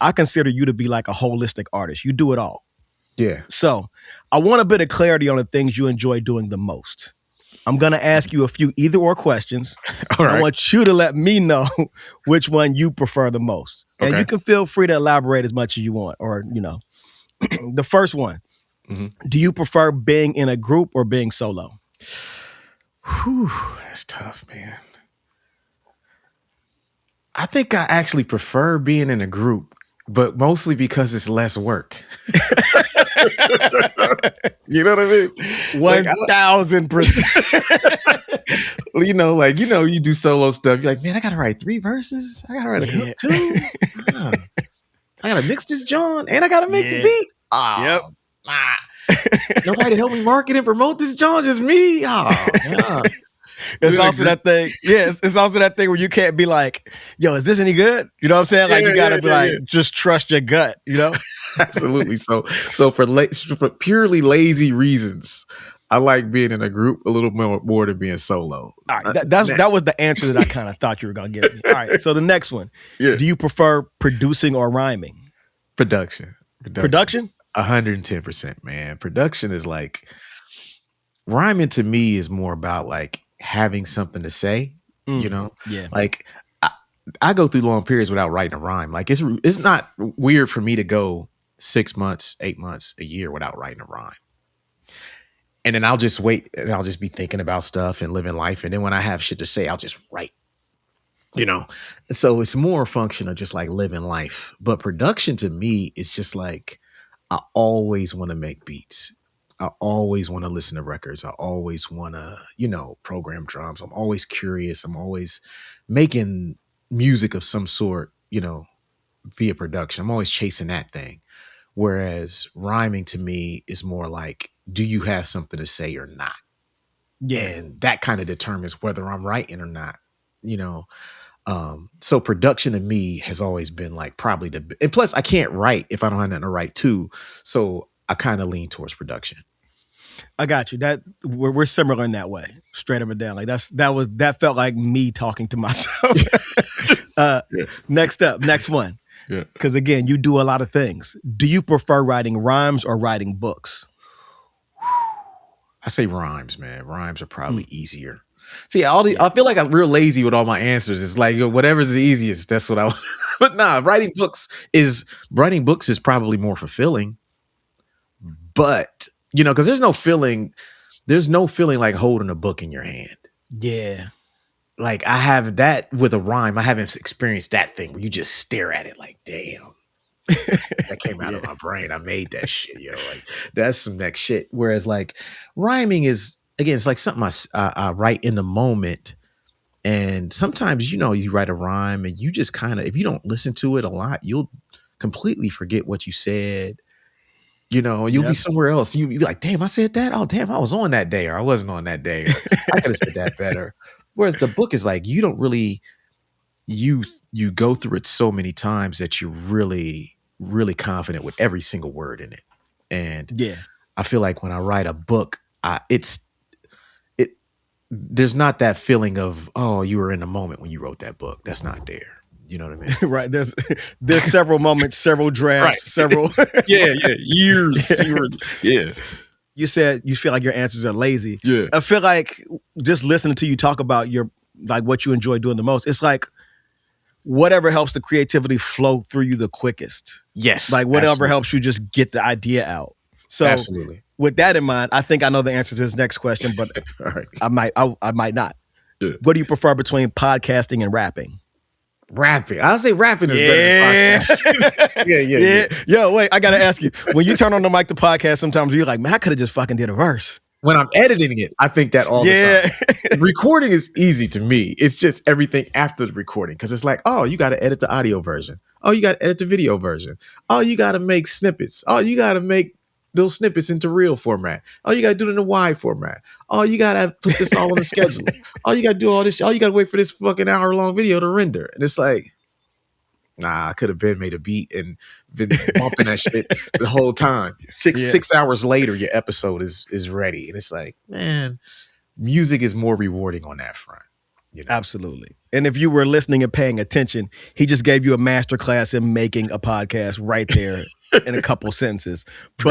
I consider you to be like a holistic artist. You do it all. Yeah. So I want a bit of clarity on the things you enjoy doing the most. I'm going to ask you a few either or questions. All right. I want you to let me know which one you prefer the most. And Okay. you can feel free to elaborate as much as you want, or, you know. The first one, do you prefer being in a group or being solo? Whew, that's tough, man. I think I actually prefer being in a group, but mostly because it's less work. You know what I mean? 1000%. You do solo stuff. You're like, man, I gotta write 3 verses. I gotta write a hook too. I gotta mix this John, and I gotta make the beat. Yep. Nobody to help me market and promote this John, just me. It's also that thing. Yeah, it's also that thing where you can't be like, yo, is this any good? You know what I'm saying? Like, you gotta be just trust your gut, you know? Absolutely. So for purely lazy reasons, I like being in a group a little more than being solo. All right, that was the answer that I kind of thought you were gonna get me. All right, so the next one. Yeah. Do you prefer producing or rhyming? Production? 110%, man. Production is like, rhyming to me is more about like having something to say, Yeah. Like I go through long periods without writing a rhyme. Like it's not weird for me to go 6 months, 8 months, a year without writing a rhyme. And then I'll just wait and I'll just be thinking about stuff and living life. And then when I have shit to say, I'll just write, So it's more a function of just like living life. But production to me is just like, I always want to make beats. I always want to listen to records. I always want to, program drums. I'm always curious. I'm always making music of some sort, via production. I'm always chasing that thing. Whereas rhyming to me is more like, do you have something to say or not? Yeah. And that kind of determines whether I'm writing or not, So production to me has always been like probably and plus I can't write if I don't have nothing to write to. So I kind of lean towards production. I got you. That we're similar in that way, straight up and down. Like that felt like me talking to myself. Next one. Yeah. Because again, you do a lot of things. Do you prefer writing rhymes or writing books? I say rhymes, man. Rhymes are probably easier. See, I feel like I'm real lazy with all my answers. It's like whatever's the easiest, that's what I want. But nah, writing books is probably more fulfilling. But because there's no feeling like holding a book in your hand. Yeah. Like I have that with a rhyme. I haven't experienced that thing where you just stare at it like, damn. That came out of my brain. I made that shit, like that's some next shit. Whereas like rhyming is, again, it's like something I write in the moment. And sometimes, you write a rhyme and you just kind of, if you don't listen to it a lot, you'll completely forget what you said. You'll be somewhere else. You'll be like, damn, I said that. Oh, damn, I was on that day, or I wasn't on that day. Or I could have said that better. Whereas the book is like, you don't really, you go through it so many times that you're really, really confident with every single word in it. And I feel like when I write a book, there's not that feeling of, oh, you were in the moment when you wrote that book. That's not there. You know what I mean? Right. There's several moments, several drafts, several. Years. Yeah. You said you feel like your answers are lazy. Yeah. I feel like just listening to you talk about what you enjoy doing the most, it's like whatever helps the creativity flow through you the quickest. Yes. Like whatever helps you just get the idea out. So absolutely. With that in mind, I think I know the answer to this next question, but right. I might not. Yeah. What do you prefer between podcasting and rapping? Rapping. I'll say rapping is better than podcasting. Yeah. Yo, wait, I gotta ask you. When you turn on the mic to podcast, sometimes you're like, man, I could have just fucking did a verse. When I'm editing it, I think that all the time. Recording is easy to me. It's just everything after the recording. Because it's like, oh, you got to edit the audio version. Oh, you got to edit the video version. Oh, you got to make snippets. Oh, you got to make those snippets into real format. Oh, you got to do it in a wide format. Oh, you got to put this all on the schedule. Oh, you got to do all this. Oh, you got to wait for this fucking hour-long video to render. And it's like, nah, I could have made a beat and been bumping that shit the whole time. 6 hours later, your episode is ready. And it's like, man, music is more rewarding on that front. Absolutely. And if you were listening and paying attention, he just gave you a master class in making a podcast right there in a couple sentences. But